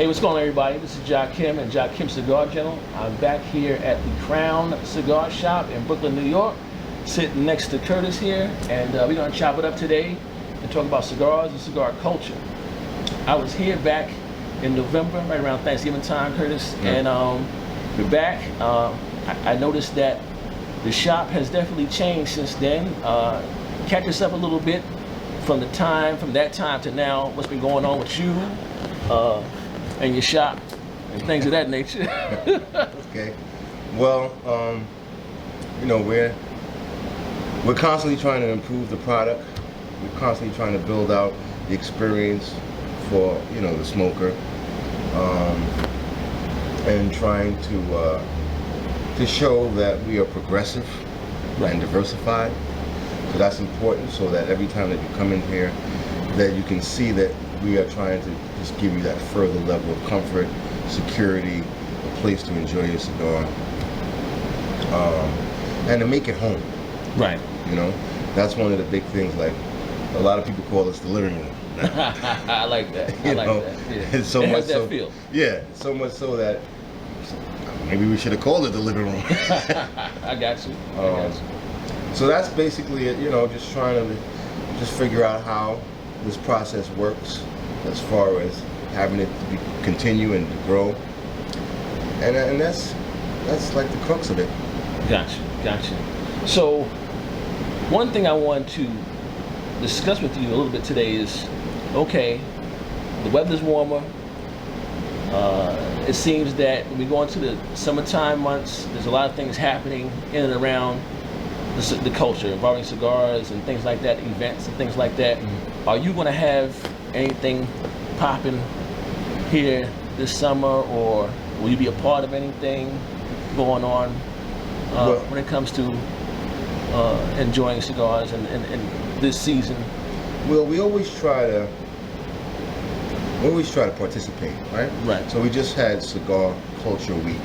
Hey, what's going on, everybody? This is Jakim and Jakim Cigar General. I'm back here at the Crown Cigar Shop in Brooklyn, New York, sitting next to Curtis here, and we're going to chop it up today and talk about cigars and cigar culture. I was here back in November, right around Thanksgiving time, Curtis, and we're back. I noticed that the shop has definitely changed since then. Catch us up a little bit from that time to now. What's been going on with you and your shop and things of that nature? Okay. Well, you know, we're constantly trying to improve the product. We're constantly trying to build out the experience for, you know, the smoker, and trying to show that we are progressive and diversified. So that's important, so that every time that you come in here, that you can see that we are trying to just give you that further level of comfort, security, a place to enjoy your cigar, and to make it home. Right. You know, that's one of the big things. Like, a lot of people call this the living room. I like that. I like that. Yeah. It's so it much has that so, feel. Yeah, so much so that maybe we should have called it the living room. I got you. I got you. So that's basically it, you know, just trying to just figure out how this process works as far as having it to continue and to grow. And that's like the crux of it. Gotcha. So one thing I want to discuss with you a little bit today is, okay, the weather's warmer. It seems that when we go into the summertime months, there's a lot of things happening in and around the culture involving cigars and things like that, events and things like that. Are you going to have anything popping here this summer, or will you be a part of anything going on when it comes to enjoying cigars and this season? Well, we always try to participate, right? Right. So we just had Cigar Culture Week.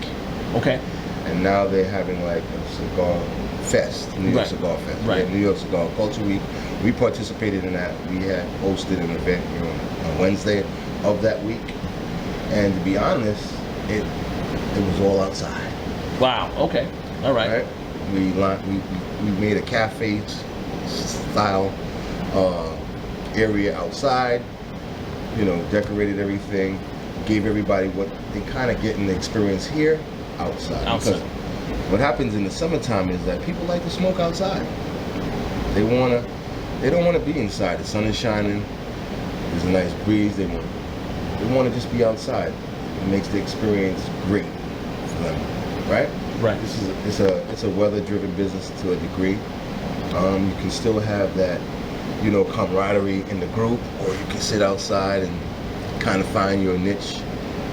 Okay. And now they're having like a cigar fest, New York Cigar Fest. Right. We had New York Cigar Culture Week. We participated in that. We had hosted an event here on Wednesday of that week. And to be honest, it was all outside. Wow. Okay. All right. We made a cafe style area outside. You know, decorated everything, gave everybody what they kind of get in the experience here outside. Because what happens in the summertime is that people like to smoke outside. They don't want to be inside. The sun is shining. There's a nice breeze. They want to just be outside. It makes the experience great for them, right? Right. It's a weather-driven business to a degree. You can still have that, you know, camaraderie in the group, or you can sit outside and kind of find your niche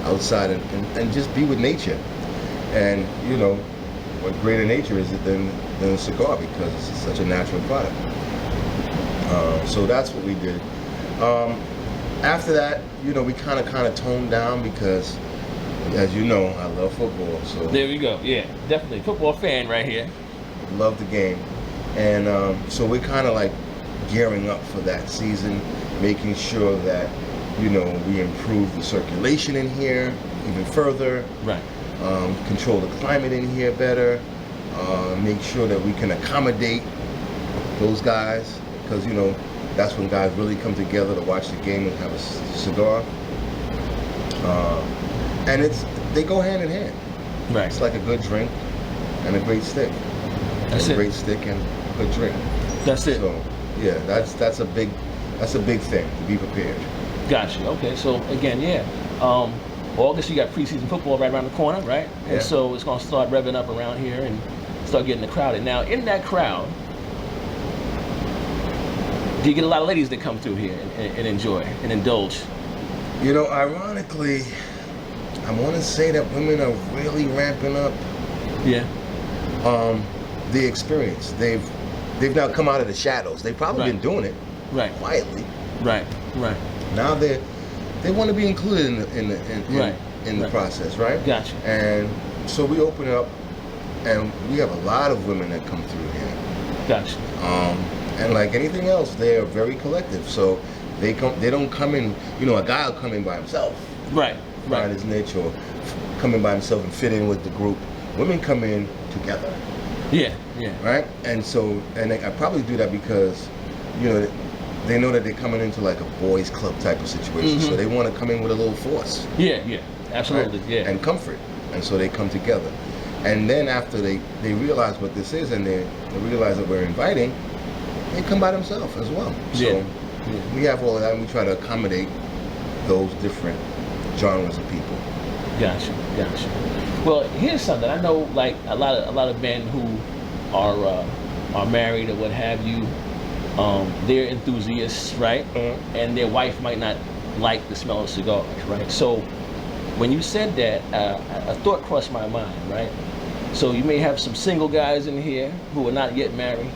outside and just be with nature. And, you know, what greater nature is it than a cigar, because it's such a natural product. So that's what we did. After that, you know, we kind of toned down because, as you know, I love football. So there we go. Yeah, definitely football fan right here. Love the game, and so we're kind of like gearing up for that season, making sure that, you know, we improve the circulation in here even further. Right. Control the climate in here better. Make sure that we can accommodate those guys, because, you know, that's when guys really come together to watch the game and have a cigar. And they go hand in hand. Right. It's like a good drink and a great stick. That's it. Great stick and a good drink. That's it. So yeah, that's a big thing, to be prepared. Gotcha. Okay. So again, yeah. August, you got preseason football right around the corner, right? And so it's going to start revving up around here and start getting the crowd in. Now, in that crowd, do you get a lot of ladies that come through here and enjoy and indulge? You know, ironically, I want to say that women are really ramping up. Yeah. The experience. They've now come out of the shadows. They've probably been doing it quietly. Right. Now they want to be included in the process, right? Gotcha. And so we open up, and we have a lot of women that come through here. Gotcha. And like anything else, they are very collective. So they don't come in. You know, a guy will come in by himself. Right. find his niche or come in by himself and fit in with the group. Women come in together. Yeah, yeah. Right? And so, I probably do that because, you know, they know that they're coming into like a boys club type of situation. So they want to come in with a little force. Yeah, yeah. Absolutely, right? yeah. And comfort. And so they come together. And then after they realize what this is and they realize that we're inviting, they come by themselves as well. So we have all of that and we try to accommodate those different genres of people. Gotcha. Well, here's something. I know, like a lot of men who are married or what have you, they're enthusiasts, right? And their wife might not like the smell of cigars, right? So when you said that, a thought crossed my mind, right? So you may have some single guys in here who are not yet married,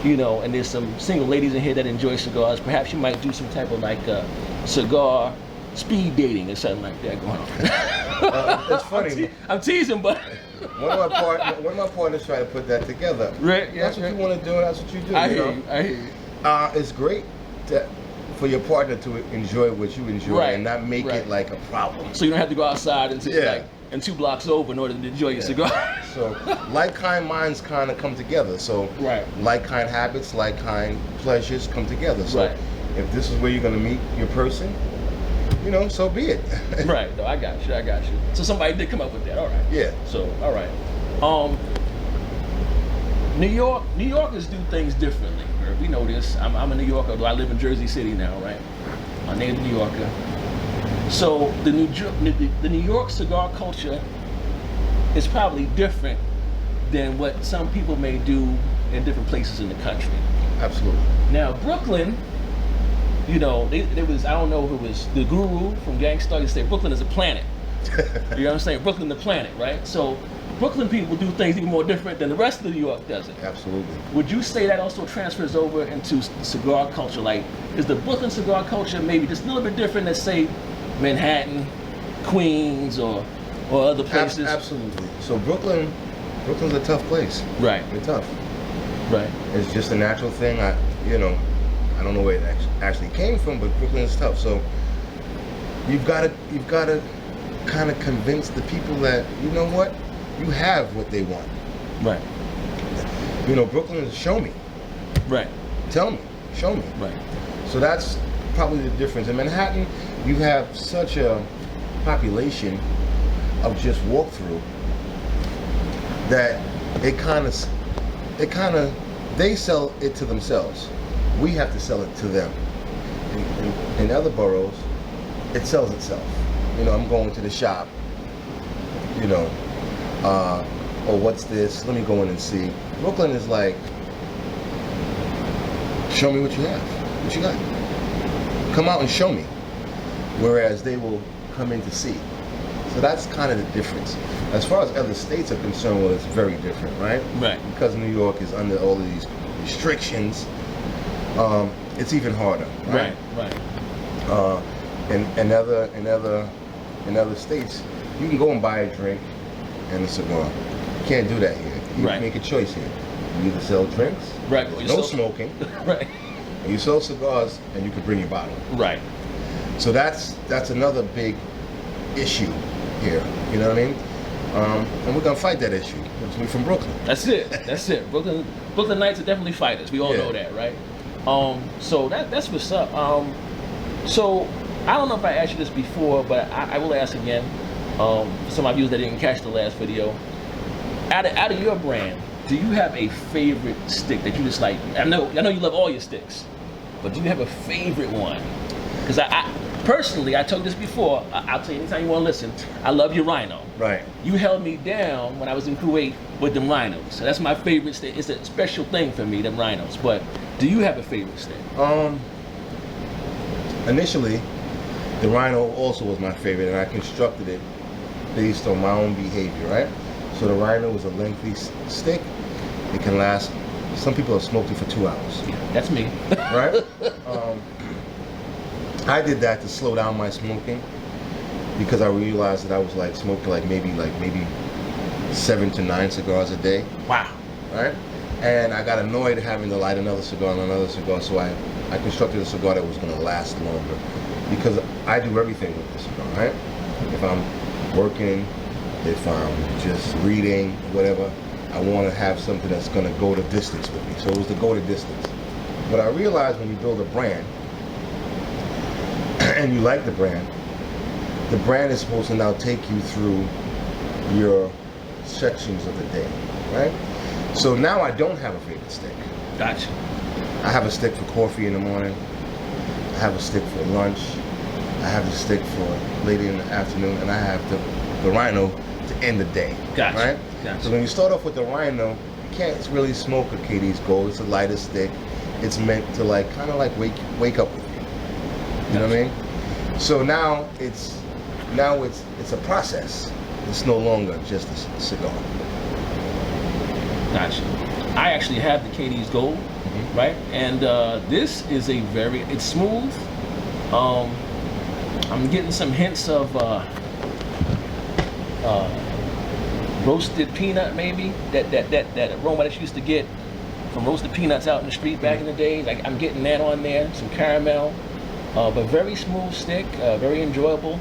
you know, and there's some single ladies in here that enjoy cigars. Perhaps you might do some type of like cigar speed dating or something like that going on. It's funny. I'm teasing, but one of my partners try to put that together. Right. That's what you want to do. That's what you do. I hear you. It's great for your partner to enjoy what you enjoy and not make it like a problem. So you don't have to go outside and and 2 blocks over in order to enjoy your cigar. So like-kind minds kind of come together. So like-kind habits, like-kind pleasures come together. So if this is where you're going to meet your person, you know, so be it. Right. No, I got you. So somebody did come up with that. All right. Yeah. So, all right. New Yorkers do things differently. We know this. I'm a New Yorker, although I live in Jersey City now, right? I'm a native New Yorker. So the New York cigar culture is probably different than what some people may do in different places in the country. Absolutely. Now, Brooklyn, you know, there was, I don't know if it was the Guru from Gangstar, he said Brooklyn is a planet. You know what I'm saying? Brooklyn the planet, right? So Brooklyn people do things even more different than the rest of New York does it. Absolutely. Would you say that also transfers over into cigar culture? Like, is the Brooklyn cigar culture maybe just a little bit different than, say, Manhattan, Queens, or other places? Absolutely. So Brooklyn's a tough place. Right. It's tough. Right. It's just a natural thing. I don't know where it actually came from, but Brooklyn is tough. So you've got to kind of convince the people that, you know what, you have what they want. Right. You know, Brooklyn is show me. Right. Tell me. Show me. Right. So that's probably the difference. In Manhattan, you have such a population of just walk-through that they sell it to themselves. We have to sell it to them. In other boroughs, it sells itself. You know, I'm going to the shop, you know, oh, what's this? Let me go in and see. Brooklyn is like, show me what you have, what you got. Come out and show me. Whereas they will come in to see. So that's kind of the difference. As far as other states are concerned, well, it's very different, right? Right. Because New York is under all of these restrictions, it's even harder. Right. Right. In other states, you can go and buy a drink and a cigar. You can't do that here. You make a choice here. You either sell drinks, no smoking, right? And you sell cigars, and you can bring your bottle. Right. So that's another big issue here. You know what I mean? And we're gonna fight that issue. We're from Brooklyn. That's it. Brooklyn Knights are definitely fighters. We all know that, right? So that's what's up. So I don't know if I asked you this before, but I will ask again. For some of you that didn't catch the last video, out of your brand, do you have a favorite stick that you just like? I know you love all your sticks, but do you have a favorite one? Because I personally, I told this before, I'll tell you anytime you want to listen, I love your Rhino. Right. You held me down when I was in Kuwait with them Rhinos. So that's my favorite stick. It's a special thing for me, them Rhinos. But do you have a favorite stick? Initially, the Rhino also was my favorite, and I constructed it based on my own behavior, right? So the Rhino is a lengthy stick. It can last, some people have smoked it for 2 hours. Yeah, that's me. Right? I did that to slow down my smoking because I realized that I was like smoking like maybe 7 to 9 cigars a day. Wow. Right? And I got annoyed having to light another cigar and another cigar, so I constructed a cigar that was going to last longer because I do everything with the cigar, right? If I'm working, if I'm just reading, whatever, I want to have something that's going to go the distance with me. So it was to go the distance. But I realized when you build a brand, and you like the brand is supposed to now take you through your sections of the day, right? So now I don't have a favorite stick. Gotcha. I have a stick for coffee in the morning. I have a stick for lunch. I have a stick for later in the afternoon, and I have the Rhino to end the day. Gotcha. Right? Gotcha. So when you start off with the Rhino, you can't really smoke a KD's Gold. It's a lighter stick. It's meant to like kind of like wake up with you. You know what I mean? So now it's a process. It's no longer just a cigar. Gotcha. I actually have the KD's Gold, right? And this is it's smooth. I'm getting some hints of roasted peanut, maybe that aroma that you used to get from roasted peanuts out in the street back in the day. Like I'm getting that on there, some caramel, but very smooth stick, very enjoyable.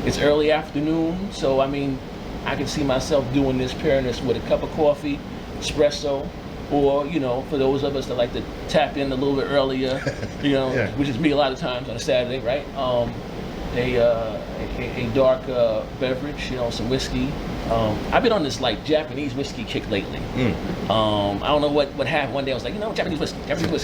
It's early afternoon, so I mean, I can see myself doing this, pairing this with a cup of coffee, espresso, or you know, for those of us that like to tap in a little bit earlier, you know, Yeah. which is me a lot of times on a Saturday, right? A dark beverage, you know, some whiskey. I've been on this like Japanese whiskey kick lately. I don't know what happened. One day I was like, you know, Japanese whiskey,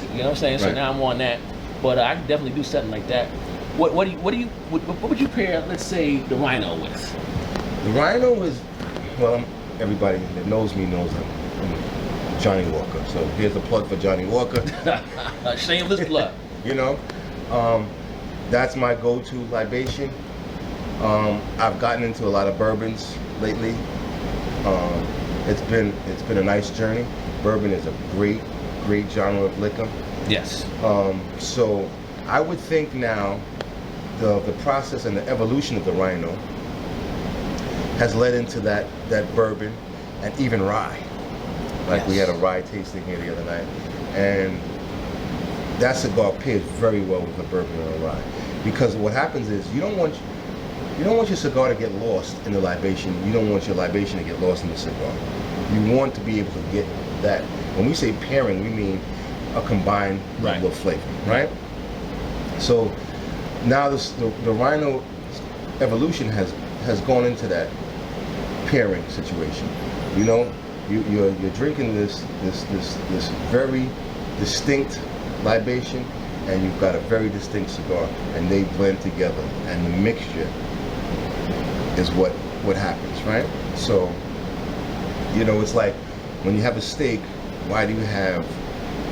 you know what I'm saying? So Right. now I'm on that. But I can definitely do something like that. What would you pair, let's say, the Rhino with? The Rhino is, well, everybody that knows me knows I'm Johnny Walker. So here's a plug for Johnny Walker. Shameless plug. You know, that's my go-to libation. I've gotten into a lot of bourbons lately. It's been a nice journey. Bourbon is a great genre of liquor. Yes. So I would think now the process and the evolution of the Rhino has led into that bourbon and even rye. Like we had a rye tasting here the other night, and that cigar pairs very well with a bourbon or a rye, because what happens is you don't want your cigar to get lost in the libation. You don't want your libation to get lost in the cigar. You want to be able to get that. When we say pairing, we mean a combined level of flavor, right? So now the Rhino evolution has gone into that pairing situation. You know, you're drinking this very distinct libation, and you've got a very distinct cigar, and they blend together, and the mixture is what happens, right? So, you know, it's like when you have a steak, why do you have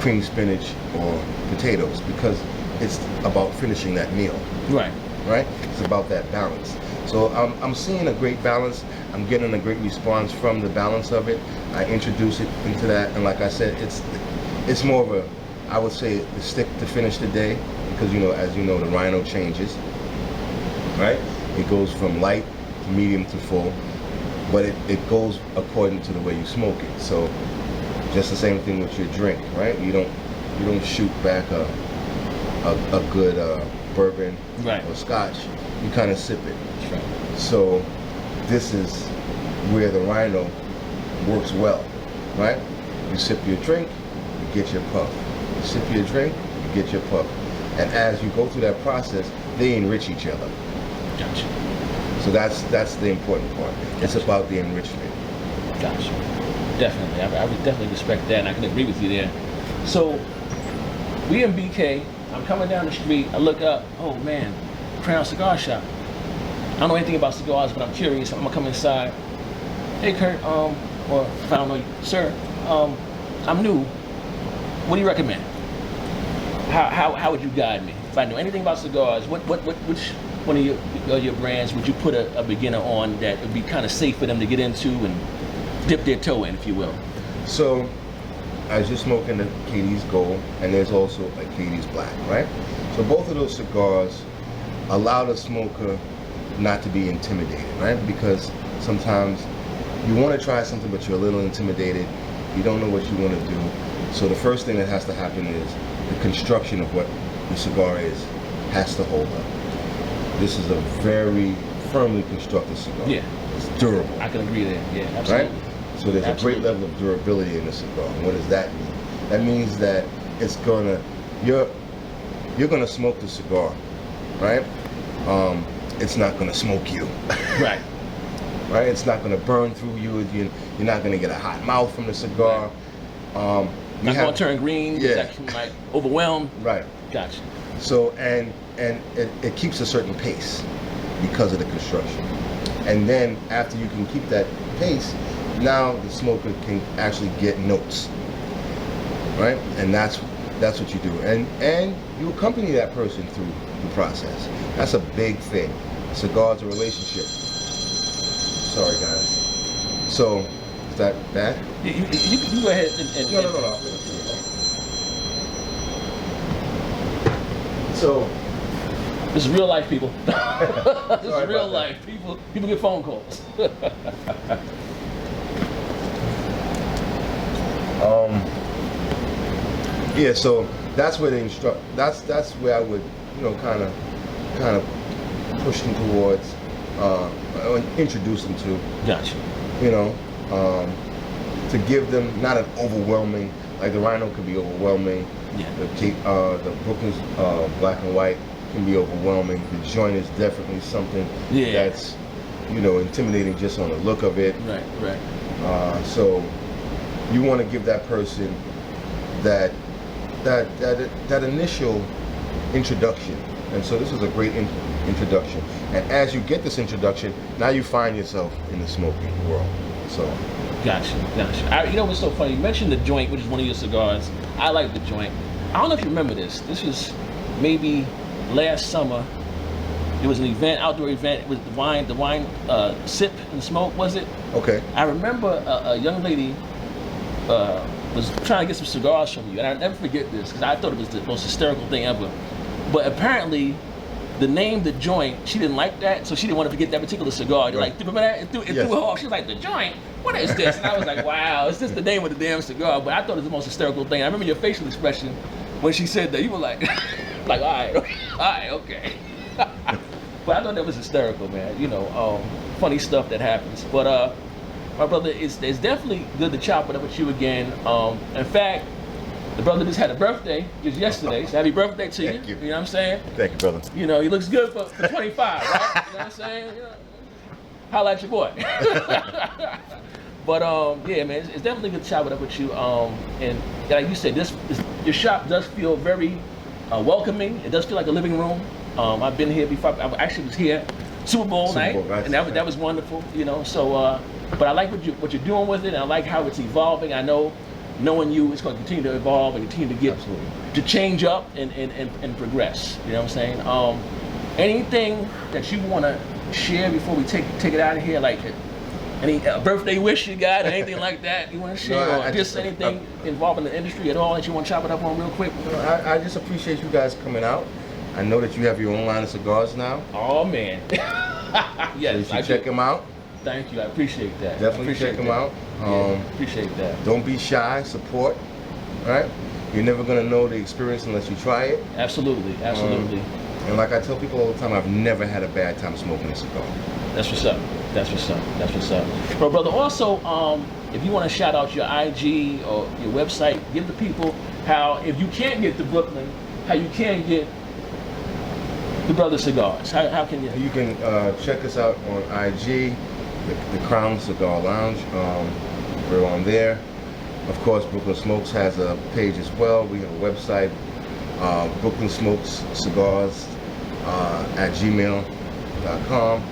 cream spinach or potatoes? Because it's about finishing that meal. Right? It's about that balance. So I'm seeing a great balance. I'm getting a great response from the balance of it. I introduce it into that, and like I said, it's more of a, I would say, the stick to finish the day, because you know, as you know, the Rhino changes, right? It goes from light to medium to full, but it goes according to the way you smoke it. So just the same thing with your drink, right? You don't shoot back a good bourbon or scotch. You kind of sip it. So this is where the Rhino works well, right? You sip your drink, you get your puff. You sip your drink, you get your puff. And as you go through that process, they enrich each other. Gotcha. So that's the important part. Gotcha. It's about the enrichment. Gotcha. Definitely. I would definitely respect that, and I can agree with you there. So we in BK, I'm coming down the street, I look up, oh man, Crown Cigar Shop. I don't know anything about cigars, but I'm curious. I'm gonna come inside. Hey Kurt, or if I don't know you, sir, I'm new. What do you recommend? How would you guide me? If I know anything about cigars, which one of your brands would you put a beginner on that would be kind of safe for them to get into and dip their toe in, if you will? So, as you're smoking the KD's Gold, and there's also a KD's Black, right? So both of those cigars allow the smoker not to be intimidated, right? Because sometimes you want to try something, but you're a little intimidated. You don't know what you want to do. So the first thing that has to happen is the construction of what the cigar is has to hold up. This is a very, firmly constructed cigar. Yeah. It's durable. I can agree there. Yeah, absolutely. Right? So there's Absolutely. a great level of durability in the cigar. And what does that mean? That means that it's gonna, you're gonna smoke the cigar, right? It's not gonna smoke you. Right. Right? It's not gonna burn through you. You're not gonna get a hot mouth from the cigar. Not going to turn green. Yeah. That can, like, overwhelm. Right. Gotcha. So and it keeps a certain pace because of the construction. And then after you can keep that pace, now the smoker can actually get notes, right? And that's what you do. And you accompany that person through the process. That's a big thing. Cigar's a relationship. Sorry, guys. So, is that bad? You go ahead and No. So, this is real life, people. This is Sorry real about life. People get phone calls. yeah, so that's where they that's where I would, kind of push them towards, introduce them to, Gotcha. To give them not an overwhelming, like the Rhino can be overwhelming. Yeah. The Brooklyn's black and white can be overwhelming. The joint is definitely something that's, intimidating just on the look of it. Right. So you want to give that person that initial introduction. And so this is a great introduction. And as you get this introduction, now you find yourself in the smoking world. So. Gotcha. You know what's so funny? You mentioned the joint, which is one of your cigars. I like the joint. I don't know if you remember this. This was maybe last summer. It was an event, outdoor event. It was the wine sip and smoke, was it? Okay. I remember a young lady was trying to get some cigars from you, and I'll never forget this because I thought it was the most hysterical thing ever. But apparently, the name, the joint, she didn't like that, so she didn't want to forget that particular cigar. Right. Like, remember that? It threw her off. She was like, the joint? What is this? And I was like, wow, it's just the name of the damn cigar. But I thought it was the most hysterical thing. I remember your facial expression when she said that. You were like, all right, okay. But I thought that was hysterical, man. Funny stuff that happens. But my brother, it's definitely good to chop it up with you again. In fact, the brother just had a birthday just yesterday, so happy birthday to you. Thank you. You know what I'm saying? Thank you, brother. He looks good for 25, right? You know what I'm saying? Holla at your boy. But yeah, man, it's definitely good to chop it up with you. And like you said, your shop does feel very welcoming. It does feel like a living room. I've been here before. I actually was here Super Bowl night, and that was wonderful. So but I like what you're doing with it, and I like how it's evolving. I know, knowing you, it's going to continue to evolve and continue to to change up and progress. You know what I'm saying? Anything that you want to share before we take it out of here, like any birthday wish you got or anything like that you want to share, or just anything involving the industry at all that you want to chop it up on real quick? I just appreciate you guys coming out. I know that you have your own line of cigars now. Oh man. Yes, so you should check them out. Thank you. I appreciate that. Definitely check them out. Appreciate that. Don't be shy. Support. Right? You're never gonna know the experience unless you try it. Absolutely. And like I tell people all the time, I've never had a bad time smoking a cigar. That's what's up. Bro, brother, also, if you want to shout out your IG or your website, give the people how, if you can't get to Brooklyn, how you can get the Brother Cigars. How can you? You can check us out on IG, the Crown Cigar Lounge. We're on there. Of course, Brooklyn Smokes has a page as well. We have a website, Brooklyn Smokes Cigars at gmail.com.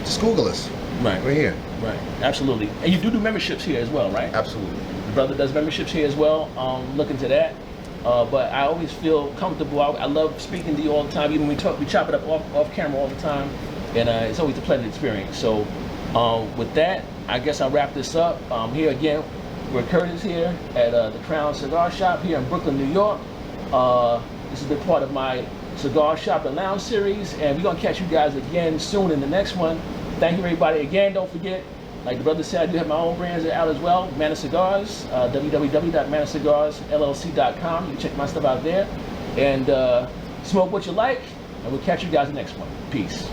Just Google us. Right. We're here. Right. Absolutely. And you do memberships here as well, right? Absolutely. The brother does memberships here as well. Look into that. But I always feel comfortable. I love speaking to you all the time. Even when we chop it up off camera all the time, and it's always a pleasant experience. So with that, I guess I'll wrap this up. Here again, we're Curtis here at the Crown Cigar Shop here in Brooklyn, New York. This has been part of my Cigar Shop and Lounge series, and we're gonna catch you guys again soon in the next one. Thank you, everybody. Again, don't forget, like the brother said, I do have my own brands out as well. Manor Cigars, www.manorcigarsllc.com. You can check my stuff out there. And smoke what you like, and we'll catch you guys in the next one. Peace.